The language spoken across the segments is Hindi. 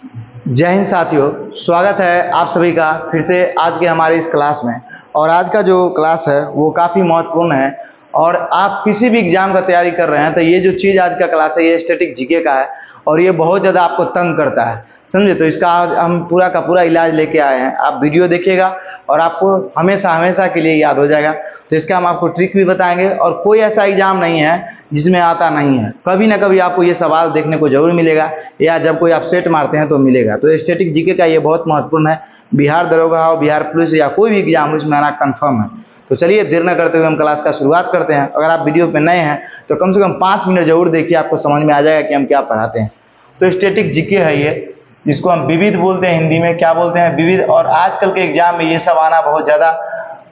जय हिंद साथियों, स्वागत है आप सभी का फिर से आज के हमारे इस क्लास में। और आज का जो क्लास है वो काफ़ी महत्वपूर्ण है। और आप किसी भी एग्जाम का तैयारी कर रहे हैं तो ये जो चीज़ आज का क्लास है ये स्टैटिक जीके का है और ये बहुत ज़्यादा आपको तंग करता है, समझे। तो इसका आज हम पूरा का पूरा इलाज लेके आए हैं। आप वीडियो देखिएगा और आपको हमेशा हमेशा के लिए याद हो जाएगा। तो इसका हम आपको ट्रिक भी बताएंगे और कोई ऐसा एग्जाम नहीं है जिसमें आता नहीं है, कभी ना कभी आपको ये सवाल देखने को जरूर मिलेगा या जब कोई आप सेट मारते हैं तो मिलेगा। तो स्टैटिक जीके का ये बहुत महत्वपूर्ण है। बिहार दरोगा हो, बिहार पुलिस या कोई भी एग्जाम हो, इसमें आना कन्फर्म है। तो चलिए देर न करते हुए हम क्लास का शुरुआत करते हैं। अगर आप वीडियो पे नए हैं तो कम से कम 5 मिनट जरूर देखिए, आपको समझ में आ जाएगा कि हम क्या पढ़ाते हैं। तो स्टैटिक जीके है ये, जिसको हम विविध बोलते हैं, हिंदी में क्या बोलते हैं, विविध। और आजकल के एग्जाम में ये सब आना बहुत ज़्यादा,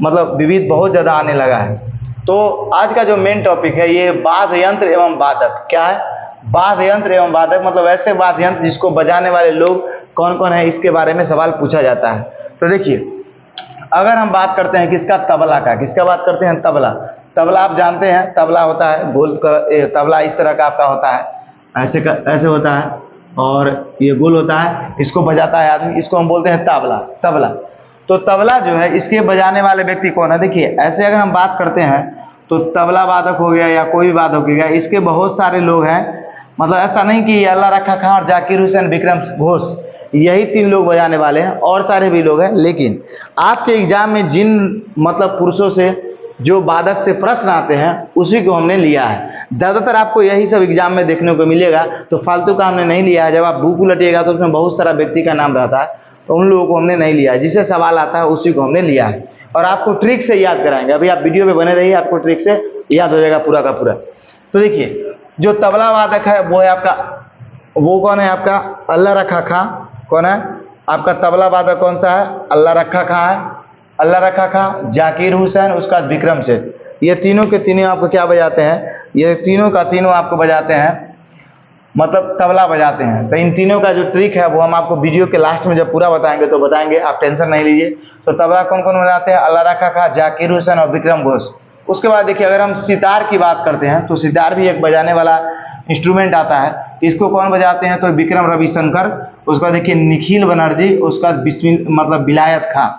मतलब विविध बहुत ज़्यादा आने लगा है। तो आज का जो मेन टॉपिक है ये वाद्य यंत्र एवं वादक। क्या है? वाद्य यंत्र एवं वादक, मतलब ऐसे वाद्य यंत्र जिसको बजाने वाले लोग कौन कौन है, इसके बारे में सवाल पूछा जाता है। तो देखिए, अगर हम बात करते हैं किसका, तबला का। किसका बात करते हैं? तबला। तबला आप जानते हैं, तबला होता है गोल तबला इस तरह का आपका होता है, ऐसे होता है और ये गोल होता है, इसको बजाता है आदमी, इसको हम बोलते हैं तबला। तबला तो तबला जो है, इसके बजाने वाले व्यक्ति कौन है? देखिए, ऐसे अगर हम बात करते हैं तो तबला वादक हो गया या कोई भी वादक हो गया, इसके बहुत सारे लोग हैं। मतलब ऐसा नहीं कि अल्लाह रखा खां और जाकिर हुसैन, विक्रम घोष, यही 3 लोग बजाने वाले हैं, और सारे भी लोग हैं। लेकिन आपके एग्जाम में जिन मतलब पुरुषों से जो वादक से प्रश्न आते हैं उसी को हमने लिया है। ज़्यादातर आपको यही सब एग्जाम में देखने को मिलेगा, तो फालतू का हमने नहीं लिया है। जब आप बुक उलटिएगा तो उसमें बहुत सारा व्यक्ति का नाम रहता है, तो उन लोगों को हमने नहीं लिया है। जिससे सवाल आता है उसी को हमने लिया है और आपको ट्रिक से याद कराएंगे। अभी आप वीडियो पे बने रहिए, आपको ट्रिक से याद हो जाएगा पूरा का पूरा। तो देखिए, जो तबला वादक है वो है आपका, वो कौन है आपका? अल्लाह रखा खां। कौन है आपका तबला वादक? कौन सा है? अल्लाह रखा खां है। अल्लाह रखा खां, जाकिर हुसैन, उसका बाद विक्रम सेठ। ये तीनों के तीनों आपको क्या बजाते हैं? ये तीनों का तीनों आपको बजाते हैं, मतलब तबला बजाते हैं। तो इन तीनों का जो ट्रिक है वो हम आपको वीडियो के लास्ट में जब पूरा बताएंगे तो बताएंगे, आप टेंशन नहीं लीजिए। तो तबला कौन कौन बजाते हैं? अल्लाह रखा खां, जाकिर हुसैन और विक्रम घोष। उसके बाद देखिए, अगर हम सितार की बात करते हैं तो सितार भी एक बजाने वाला इंस्ट्रूमेंट आता है। इसको कौन बजाते हैं? तो विक्रम रविशंकर, उसका देखिए निखिल बनर्जी, उसका मतलब विलायत खां।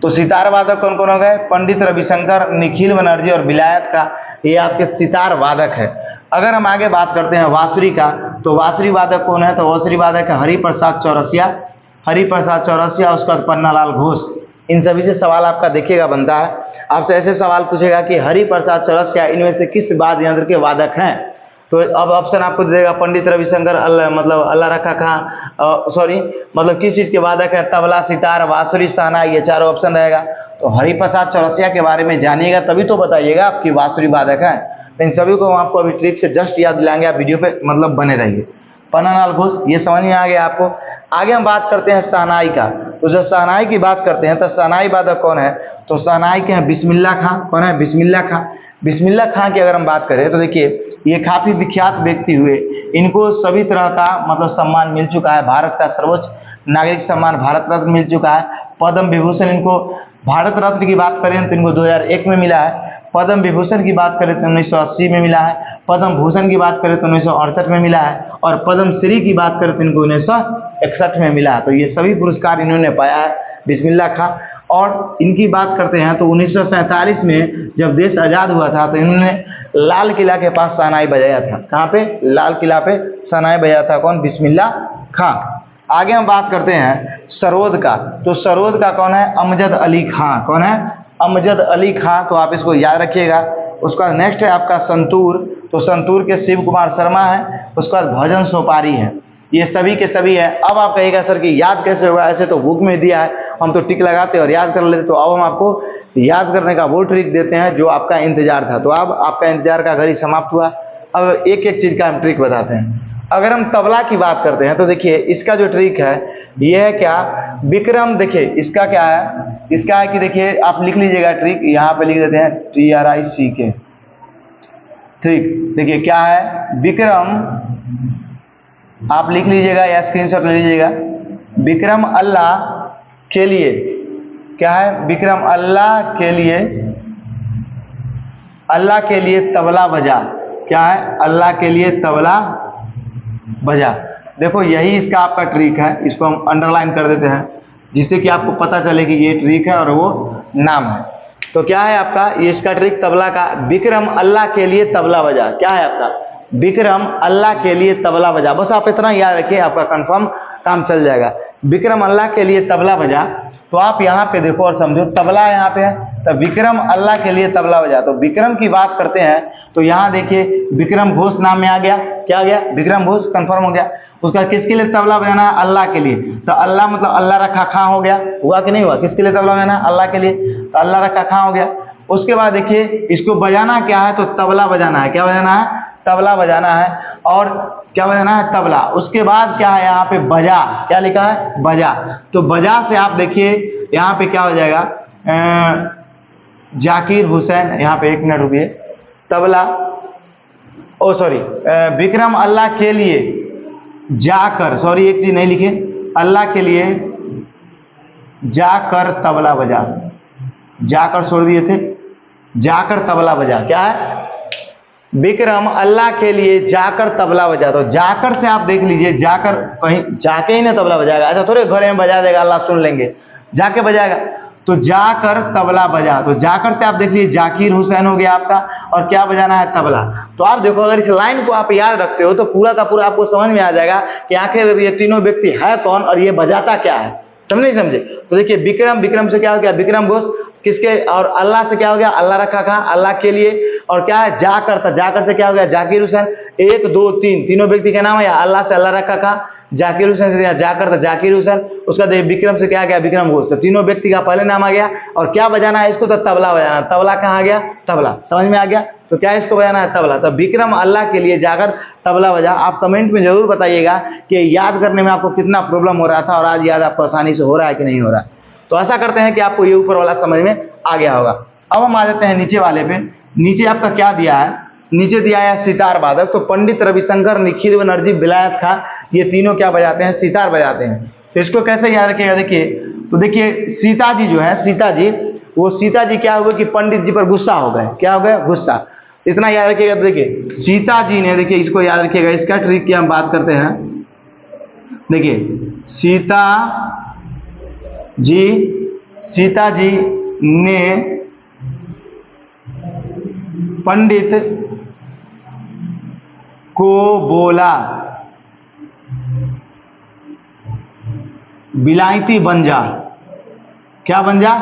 तो सितार वादक कौन कौन हो गए? पंडित रविशंकर, निखिल बनर्जी और विलायत का, ये आपके सितार वादक है। अगर हम आगे बात करते हैं वांसुरी का, तो वांसुरी वादक कौन है? तो वांसुरी वादक है हरिप्रसाद चौरसिया। हरिप्रसाद चौरसिया, उसका पन्नालाल घोष। इन सभी से सवाल आपका देखिएगा बनता है। आपसे ऐसे सवाल पूछेगा कि हरिप्रसाद चौरसिया इनमें से किस वाद्य यंत्र के वादक हैं? तो अब ऑप्शन आपको दे देगा पंडित रविशंकर, अल्लाह रखा खां, सॉरी मतलब किस चीज़ के वादक है? तबला, सितार, बांसुरी, शहनाई, ये चारों ऑप्शन रहेगा। तो हरिप्रसाद चौरसिया के बारे में जानिएगा तभी तो बताइएगा आपकी बांसुरी वादक है। इन सभी को हम आपको अभी ट्रिक से जस्ट याद दिलाएंगे, आप वीडियो पे मतलब बने रहिए। पन्नालाल घोष, ये समझ में आ गया आपको। आगे हम बात करते हैं शहनाई का। तो जब शहनाई की बात करते हैं तो शहनाई वादक कौन है? तो शहनाई के हैं बिस्मिल्ला खां। कौन है? बिस्मिल्ला खां। बिस्मिल्ला खां की अगर हम बात करें तो देखिए, ये काफ़ी विख्यात व्यक्ति हुए। इनको सभी तरह का मतलब सम्मान मिल चुका है। भारत का सर्वोच्च नागरिक सम्मान भारत रत्न मिल चुका है। पद्म विभूषण इनको, भारत रत्न की बात करें तो इनको 2001 में मिला है। पद्म विभूषण की बात करें तो 1980 में मिला है। पद्म भूषण की बात करें तो 1968 में मिला है। और पद्म श्री की बात करें तो इनको 1961 में मिला है। तो ये सभी पुरस्कार इन्होंने पाया है, बिस्मिल्ला खां। और इनकी बात करते हैं तो 1947 में जब देश आज़ाद हुआ था तो इन्होंने लाल किला के पास शहनाई बजाया था। कहाँ पे? लाल किला पे शहनाई बजाया था। कौन? बिस्मिल्ला खां। आगे हम बात करते हैं सरोद का। तो सरोद का कौन है? अमजद अली खां। कौन है? अमजद अली खां। तो आप इसको याद रखिएगा। उसका नेक्स्ट है आपका संतूर। तो संतूर के शिव कुमार शर्मा है। उसका भजन सोपारी है। ये सभी के सभी है। अब आप कहिएगा सर कि याद कैसे होगा? ऐसे तो बुक में दिया है, हम तो टिक लगाते और याद कर लेते। तो अब हम आपको याद करने का वो ट्रिक देते हैं जो आपका इंतजार था। तो अब आपका इंतजार का घड़ी समाप्त हुआ। अब एक एक चीज़ का हम ट्रिक बताते हैं। अगर हम तबला की बात करते हैं तो देखिए, इसका जो ट्रिक है ये है क्या? विक्रम, देखिए इसका क्या है? इसका है कि देखिए, आप लिख लीजिएगा ट्रिक, यहाँ पे लिख देते हैं TRICK। ट्रिक देखिए क्या है? विक्रम, आप लिख लीजिएगा या स्क्रीनशॉट ले लीजिएगा। विक्रम अल्लाह के लिए, क्या है? विक्रम अल्लाह के लिए, अल्लाह के लिए तबला बजा। क्या है? अल्लाह के लिए तबला बजा। देखो यही इसका आपका ट्रिक है, इसको हम अंडरलाइन कर देते हैं जिससे कि आपको पता चले कि ये ट्रिक है और वो नाम है। तो क्या है आपका ये इसका ट्रिक तबला का, विक्रम अल्लाह के लिए तबला बजा। क्या है आपका, विक्रम अल्लाह के लिए तबला बजा। बस आप इतना याद रखिए, आपका कंफर्म काम चल जाएगा। विक्रम अल्लाह के लिए तबला बजा। तो आप यहाँ पे देखो और समझो, तबला यहाँ पे है, तो विक्रम अल्लाह के लिए तबला बजा। तो विक्रम की बात करते हैं तो यहाँ देखिए विक्रम घोष नाम में आ गया। क्या आ गया, विक्रम घोष कंफर्म हो गया। उसका किसके लिए तबला बजाना है, अल्लाह के लिए। तो अल्लाह मतलब अल्लाह रखा खां हो गया, हुआ कि नहीं हुआ। किसके लिए तबला बजाना है, अल्लाह के लिए, तो अल्लाह रखा खां हो गया। उसके बाद देखिए इसको बजाना क्या है, तो तबला बजाना है। क्या बजाना है, तबला बजाना है। और क्या बजाना है, तबला। उसके बाद क्या है यहाँ पे बजा, क्या लिखा है, बजा। तो बजा से आप देखिए यहाँ पे क्या हो जाएगा, जाकिर हुसैन, यहाँ पे एक मिनट रुकिए, तबला, ओ सॉरी, विक्रम अल्लाह के लिए जाकर, सॉरी एक चीज नहीं लिखे, अल्लाह के लिए जाकर तबला बजा, जाकर छोड़ दिए थे, जाकर तबला बजा। क्या है, विक्रम अल्लाह के लिए जाकर तबला बजा। तो जाकर से आप देख लीजिए, जाकर कहीं जाके ही ना तबला बजाएगा, ऐसा थोड़े घर में बजा देगा अल्लाह सुन लेंगे, जाके बजाएगा। तो जाकर तबला बजा, तो जाकर से आप देख लीजिए जाकिर हुसैन हो गया आपका, और क्या बजाना है, तबला। तो आप देखो अगर इस लाइन को आप याद रखते हो तो पूरा का पूरा आपको समझ में आ जाएगा कि आखिर ये तीनों व्यक्ति है कौन और ये बजाता क्या है। समझ नहीं समझे। तो देखिए विक्रम, विक्रम से क्या हो गया, विक्रम घोष, किसके, और अल्लाह से क्या हो गया, अल्लाह रखा कहा, अल्लाह के लिए। और क्या है, जाकर था, जाकर से क्या हो गया, जाकिर हुसैन। एक दो तीन, तीनों व्यक्ति का नाम है, या अल्लाह से अल्लाह रखा कहा, जाकिर हुसैन से जाकर था जाकिर हुसैन। उसका देखिए विक्रम से क्या गया, विक्रम घोष। तो तीनों व्यक्ति का पहले नाम आ गया। और क्या बजाना है इसको, तो तबला बजाना। तबला कहाँ आ गया, तबला, समझ में आ गया। तो क्या इसको बजाना है, तबला। तो विक्रम अल्लाह के लिए जाकर तबला बजा। आप कमेंट में जरूर बताइएगा कि याद करने में आपको कितना प्रॉब्लम हो रहा था और आज याद आपको आसानी से हो रहा है कि नहीं हो रहा है। तो आशा करते हैं कि आपको ये ऊपर वाला समझ में आ गया होगा। अब हम आ जाते हैं नीचे वाले पे। नीचे आपका क्या दिया है, नीचे दिया है सितार वादक। तो पंडित रविशंकर, निखिल बनर्जी, विलायत खां, ये तीनों क्या बजाते हैं, सितार बजाते हैं। तो इसको कैसे याद रखिएगा, देखिए तो देखिए सीता जी जो है, सीता जी, वो सीता जी क्या हुआ कि पंडित जी पर गुस्सा हो गए। क्या हो गया, गुस्सा। इतना याद रखिएगा। तो देखिए सीता जी ने, देखिए इसको याद रखिएगा, इसका ट्रिक की हम बात करते हैं। देखिए सीता जी ने पंडित को बोला बिलायती बन जा। क्या बन जा,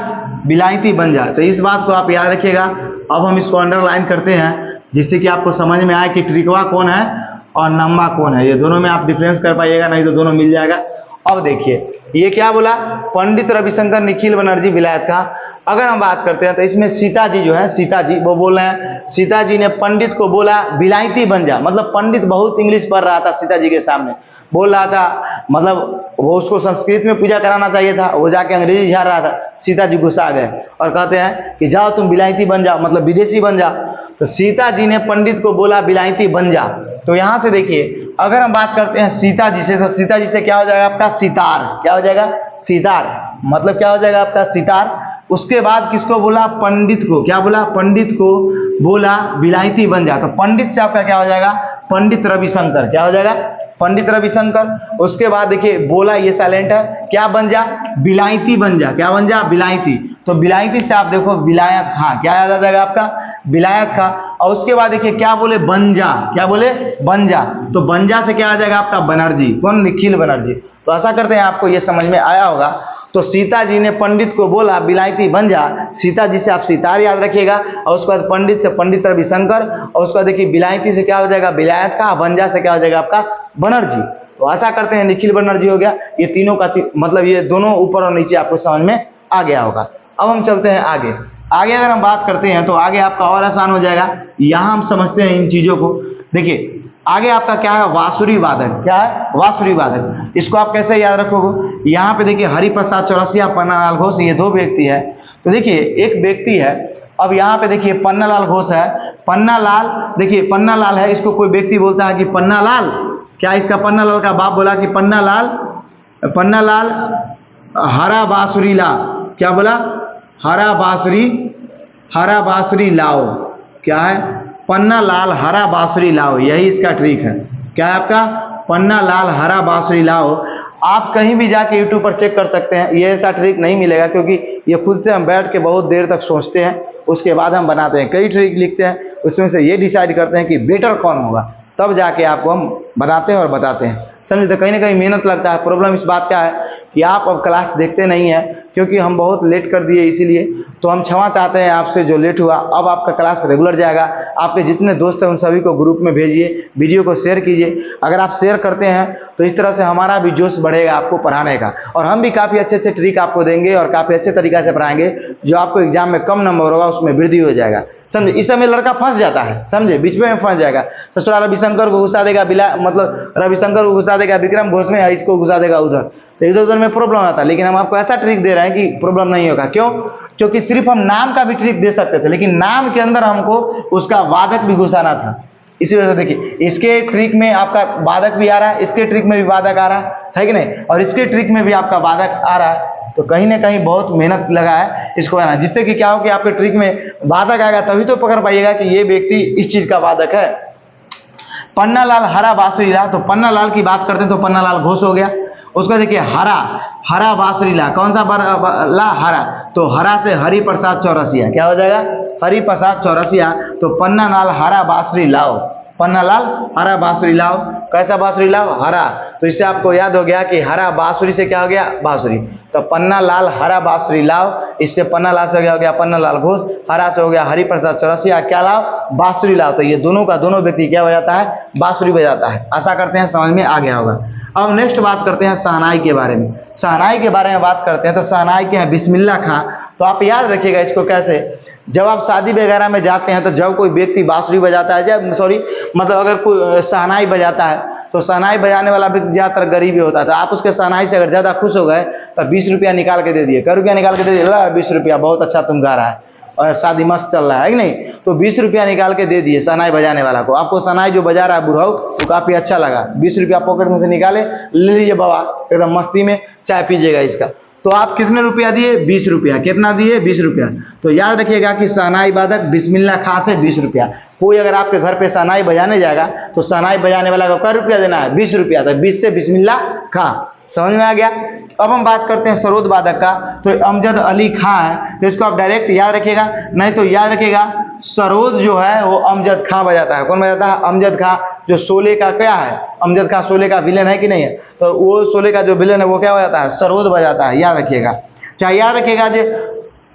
बिलायती बन जा। तो इस बात को आप याद रखिएगा। अब हम इसको अंडरलाइन करते हैं जिससे कि आपको समझ में आए कि ट्रिकवा कौन है और नम्मा कौन है। ये दोनों में आप डिफरेंस कर पाइएगा, नहीं तो दोनों मिल जाएगा। अब देखिए ये क्या बोला, पंडित रविशंकर, निखिल बनर्जी, विलायत खां। अगर हम बात करते हैं तो इसमें सीता जी जो है, सीता जी वो बोल रहे हैं, सीता जी ने पंडित को बोला बिलायती बन जा। मतलब पंडित बहुत इंग्लिश पढ़ रहा था सीता जी के सामने, बोल रहा था, मतलब वो उसको संस्कृत में पूजा कराना चाहिए था, वो जाके अंग्रेजी झाड़ रहा था। सीता जी गुस्सा आ गए और कहते हैं कि जाओ तुम बिलायती बन जाओ, मतलब विदेशी बन जा। तो सीता जी ने पंडित को बोला बिलायती बन जा। तो यहां से देखिए अगर हम बात करते हैं सीता जी से, तो सीता जी से क्या हो जाएगा आपका, सितार। क्या हो जाएगा, सितार। मतलब क्या हो जाएगा आपका, सितार। उसके बाद किसको बोला, पंडित को। क्या बोला, पंडित को बोला बिलायती बन जा। तो पंडित से आपका क्या हो जाएगा, पंडित रविशंकर। क्या हो जाएगा, पंडित रविशंकर। उसके बाद देखिए बोला, ये साइलेंट है, क्या बन जा, बिलायती बन जा। क्या बन जा, बिलायती। तो बिलायती से आप देखो विलायत खां। क्या याद आ जाएगा आपका, विलायत खां। और उसके बाद देखिए क्या बोले, बन जा। क्या बोले, बन जा। तो बन जा से क्या आ जाएगा आपका, बनर्जी। कौन, निखिल बनर्जी। तो आशा करते हैं आपको ये समझ में आया होगा। तो सीता जी ने पंडित को बोला बिलायती बन जा। सीता जी से आप सितार याद रखिएगा। और उसके बाद पंडित से पंडित रविशंकर। और उसके बाद देखिए बिलायती से क्या हो जाएगा, विलायत खां। बन जा से क्या हो जाएगा आपका, बनर्जी। तो आशा करते हैं निखिल बनर्जी हो गया। ये तीनों का मतलब ये दोनों ऊपर और नीचे आपको समझ में आ गया होगा। अब हम चलते हैं आगे। आगे अगर हम बात करते हैं तो आगे आपका और आसान हो जाएगा। यहां हम समझते हैं इन चीजों को। देखिए आगे आपका क्या है, वासुरी वादक। क्या है, वासुरी वादक। इसको आप कैसे याद रखोगे, यहाँ पे देखिए हरिप्रसाद चौरसिया, पन्नालाल घोष, ये दो व्यक्ति है। तो देखिए एक व्यक्ति है, अब यहाँ पे देखिए पन्नालाल घोष है। पन्नालाल, देखिए पन्नालाल है, इसको कोई व्यक्ति बोलता है कि पन्नालाल। क्या इसका पन्नालाल का बाप बोला कि पन्नालाल, पन्नालाल हरा बांसुरी ला। क्या बोला, हरा बांसुरी लाओ। क्या है, पन्नालाल हरा बांसुरी लाओ। यही इसका ट्रिक है। क्या है आपका, पन्ना लाल हरा बांसुरी लाओ। आप कहीं भी जाके यूट्यूब पर चेक कर सकते हैं, ये ऐसा ट्रिक नहीं मिलेगा, क्योंकि ये खुद से हम बैठ के बहुत देर तक सोचते हैं, उसके बाद हम बनाते हैं। कई ट्रिक लिखते हैं, उसमें से ये डिसाइड करते हैं कि बेटर कौन होगा, तब जाके आपको हम बनाते हैं और बताते हैं, समझे। तो कहीं ना कहीं मेहनत लगता है। प्रॉब्लम इस बात का है कि आप अब क्लास देखते नहीं हैं, क्योंकि हम बहुत लेट कर दिए, इसीलिए तो हम क्षमा चाहते हैं आपसे जो लेट हुआ। अब आपका क्लास रेगुलर जाएगा। आपके जितने दोस्त हैं उन सभी को ग्रुप में भेजिए, वीडियो को शेयर कीजिए। अगर आप शेयर करते हैं तो इस तरह से हमारा भी जोश बढ़ेगा आपको पढ़ाने का, और हम भी काफ़ी अच्छे अच्छे ट्रिक आपको देंगे और काफ़ी अच्छे तरीक़े से पढ़ाएंगे, जो आपको एग्जाम में कम नंबर होगा उसमें वृद्धि हो जाएगा, समझे। इस समय लड़का फंस जाता है, समझे, बीच में फंस जाएगा। तो थोड़ा रविशंकर को घुसा देगा मतलब रविशंकर को घुसा देगा विक्रम घोष में, इसको घुसा देगा उधर, तो इधर उधर में प्रॉब्लम आता है। लेकिन हम आपको ऐसा ट्रिक दे रहे हैं कि प्रॉब्लम नहीं होगा। क्यों? क्योंकि सिर्फ हम नाम का भी ट्रिक दे सकते थे, लेकिन नाम के अंदर हमको उसका वादक भी घुसाना था। इसी वजह से देखिए, इसके ट्रिक में आपका वादक भी आ रहा है, इसके ट्रिक में भी वादक आ रहा है कि नहीं, और इसके ट्रिक में भी आपका वादक आ रहा है। तो कहीं ना कहीं बहुत मेहनत लगा है इसको आना, जिससे कि क्या हो कि आपके ट्रिक में वादक आएगा, तभी तो पकड़ पाइएगा कि ये व्यक्ति इस चीज का वादक है। पन्ना लाल हरा बांसुरी ला, तो पन्ना लाल की बात करते हैं तो पन्ना लाल घोष हो गया। उसको देखिए हरा, हरा बांसुरी ला, कौन सा ला? हरा। तो हरा से हरि प्रसाद चौरसिया, क्या हो जाएगा? हरि प्रसाद चौरसिया। तो पन्ना लाल हरा बांसुरी लाओ, पन्ना लाल हरा बांसुरी लाओ। कैसा बांसुरी लाओ? हरा। तो इससे आपको याद हो गया कि हरा बांसुरी से क्या हो गया? बांसुरी। तो पन्ना लाल हरा बांसुरी लाओ, इससे पन्ना लाल से हो गया पन्ना लाल घोष, हरा से हो गया हरि प्रसाद चौरसिया, क्या लाओ? बांसुरी लाओ। तो ये दोनों का दोनों व्यक्ति क्या हो जाता है? बांसुरी बजाता है। आशा करते हैं समझ में आ गया होगा। अब नेक्स्ट बात करते हैं शहनाई के बारे में। शहनाई के बारे में बात करते हैं तो शहनाई के हैं बिस्मिल्लाह खां। तो आप याद रखिएगा इसको कैसे, जब आप शादी वगैरह में जाते हैं तो जब कोई व्यक्ति बांसुरी बजाता है, जब मतलब अगर कोई शहनाई बजाता है, तो शहनाई बजाने वाला व्यक्ति ज़्यादातर गरीब ही होता है। तो आप उसके शहनाई से अगर ज़्यादा खुश हो गए तो 20 रुपया निकाल के दे दिए। कै रुपया निकाल के दे दिए? ला 20 रुपया, बहुत अच्छा तुम गा रहा है और शादी मस्त चल रहा है कि नहीं। तो 20 रुपया निकाल के दे दिए शहनाई बजाने वाला को। आपको शहनाई जो बजा रहा है बुढ़ाऊ, वो काफ़ी अच्छा लगा, 20 रुपया पॉकेट में से निकाले, ले लीजिए बाबा, एकदम मस्ती में चाय पीजिएगा इसका। तो आप कितने रुपया दिए? 20 रुपया। कितना दिए? 20 रुपया। तो याद रखिएगा कि शहनाई वादक बिस्मिल्लाह खां से 20 रुपया। कोई अगर आपके घर पे शहनाई बजाने जाएगा तो शहनाई बजाने वाला को कै रुपया देना है? 20 रुपया। तो 20 से बिस्मिल्लाह खां, समझ में आ गया। अब हम बात करते हैं सरोद वादक का। तो अमजद अली खां है, तो इसको आप डायरेक्ट याद रखिएगा, नहीं तो याद रखिएगा सरोद जो है वो अमजद खां बजाता है। कौन बजाता है? अमजद खां, जो शोले का क्या है? अमजद खां शोले का विलेन है कि नहीं है? तो वो शोले का जो विलेन है वो क्या बजाता है? सरोद बजाता है, याद रखिएगा। चाहे याद रखिएगा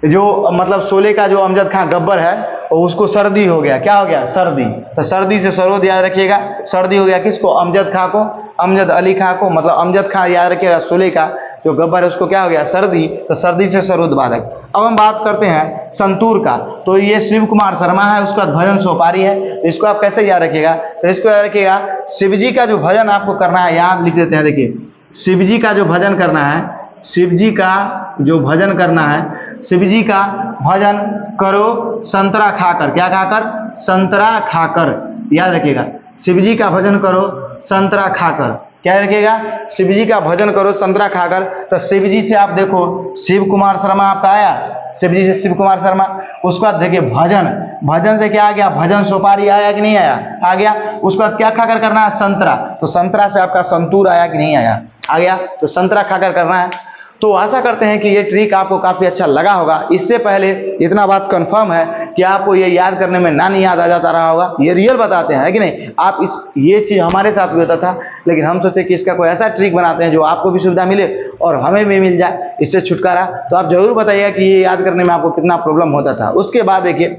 जो मतलब शोले का जो अमजद खां गब्बर है, और उसको सर्दी हो गया, क्या हो गया? सर्दी। तो सर्दी से सरोद याद रखिएगा, सर्दी हो गया किसको? अमजद खां को, अमजद अली खां को, मतलब अमजद खां याद रखिएगा, शोले का जो गब्बर है उसको क्या हो गया? सर्दी। तो सर्दी से सरोद वादक। अब हम बात करते हैं संतूर का। तो ये शिव कुमार शर्मा है, उसका भजन सोपारी है। तो इसको आप कैसे याद रखिएगा? तो इसको याद रखिएगा, शिव जी का जो भजन आपको करना है, यहाँ लिख देते हैं, देखिए शिव जी का जो भजन करना है, शिव जी का जो भजन करना है, शिव जी का भजन करो संतरा खाकर, क्या खाकर? संतरा खाकर, याद रखिएगा। शिव जी का भजन करो संतरा खाकर, क्या रखिएगा? शिव जी का भजन करो संतरा खाकर। तो शिव जी से आप देखो, शिव कुमार शर्मा आपका आया, शिव जी से शिव कुमार शर्मा। उसके बाद देखिए भजन, भजन से क्या आ गया? भजन सोपारी आया कि नहीं आया? आ गया। उसके बाद क्या खाकर करना है? संतरा। तो संतरा से आपका संतूर आया कि नहीं आया? आ गया। तो संतरा खाकर करना है। तो आशा करते हैं कि ये ट्रिक आपको काफ़ी अच्छा लगा होगा। इससे पहले इतना बात कंफर्म है कि आपको ये याद करने में ना नहीं याद आ जाता रहा होगा, ये रियल बताते हैं, है कि नहीं। आप ये चीज़ हमारे साथ भी होता था, लेकिन हम सोचे कि इसका कोई ऐसा ट्रिक बनाते हैं जो आपको भी सुविधा मिले और हमें भी मिल जाए इससे छुटकारा। तो आप जरूर बताइएगा कि ये याद करने में आपको कितना प्रॉब्लम होता था। उसके बाद देखिए,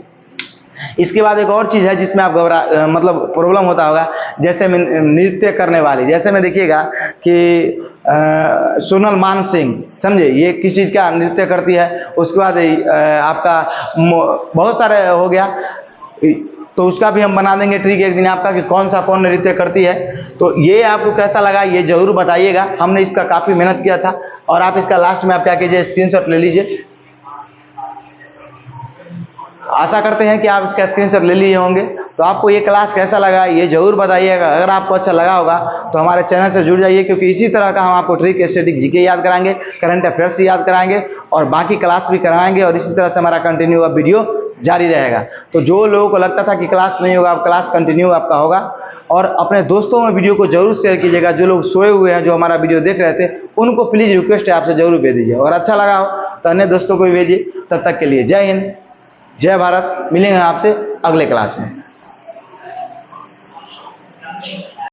इसके बाद एक और चीज़ है जिसमें आप मतलब प्रॉब्लम होता होगा, जैसे में नृत्य करने वाली, जैसे में देखिएगा कि सोनल मान सिंह, समझे, ये किस चीज़ का नृत्य करती है। उसके बाद आपका बहुत सारे हो गया, तो उसका भी हम बना देंगे ट्रिक एक दिन आपका कि कौन नृत्य करती है। तो ये आपको कैसा लगा ये जरूर बताइएगा। हमने इसका काफ़ी मेहनत किया था, और आप इसका लास्ट में आप क्या कीजिए? स्क्रीनशॉट ले लीजिए। आशा करते हैं कि आप इसका स्क्रीनशॉट ले लिए होंगे। तो आपको ये क्लास कैसा लगा ये जरूर बताइएगा। अगर आपको अच्छा लगा होगा तो हमारे चैनल से जुड़ जाइए, क्योंकि इसी तरह का हम आपको ट्रिक, स्टैटिक, जीके याद कराएंगे, करंट अफेयर्स याद कराएंगे, और बाकी क्लास भी कराएंगे, और इसी तरह से हमारा कंटिन्यू वीडियो जारी रहेगा। तो जो लोगों को लगता था कि क्लास नहीं होगा, अब क्लास कंटिन्यू आपका होगा। और अपने दोस्तों में वीडियो को जरूर शेयर कीजिएगा। जो लोग सोए हुए हैं, जो हमारा वीडियो देख रहे थे, उनको प्लीज़ रिक्वेस्ट है आपसे जरूर भेज दीजिए, और अच्छा लगा हो तो अन्य दोस्तों को भी भेजिए। तब तक के लिए जय हिंद, जय भारत। मिलेंगे आपसे अगले क्लास में।